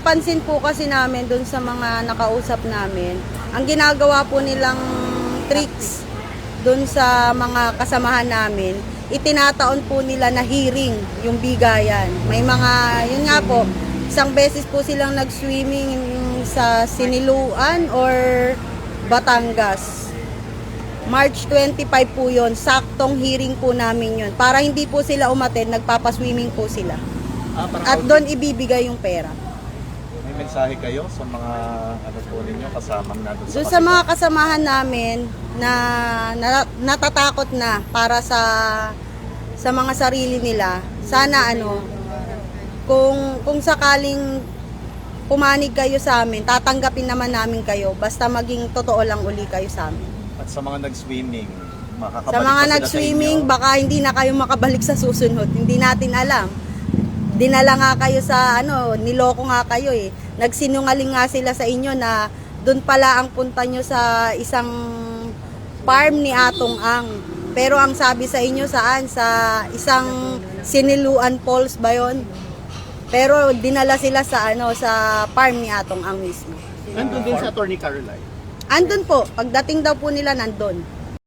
napansin po kasi namin dun sa mga nakausap namin, ang ginagawa po nilang tricks dun sa mga kasamahan namin, itinataon po nila na hearing yung bigayan. May mga, yun nga po, isang beses po silang nag-swimming sa Siniluan or Batangas. March 25 po yun, saktong hearing po namin yun. Para hindi po sila umattend, nagpapaswimming po sila. At doon ibibigay yung pera. May mensahe kayo sa mga ano po ninyo kasamang natin So sa mga kasamahan namin na natatakot na para sa mga sarili nila, sana kung sakaling pumanig kayo sa amin, tatanggapin naman namin kayo, basta maging totoo lang uli kayo sa amin. At sa mga nag-swimming, makakabalik Sa mga ba sila nag-swimming, sa inyo? baka hindi na kayo makabalik sa susunod. Hindi natin alam. Dinala nga kayo sa niloko nga kayo eh. Nagsinungaling nga sila sa inyo na doon pala ang punta nyo sa isang farm ni Atong Ang. Pero ang sabi sa inyo saan? Sa isang Siniluan Falls ba yun? Pero dinala sila sa sa farm ni Atong Ang mismo. Nandun din sa Attorney Caroline. Andun po, pagdating daw po nila nandun.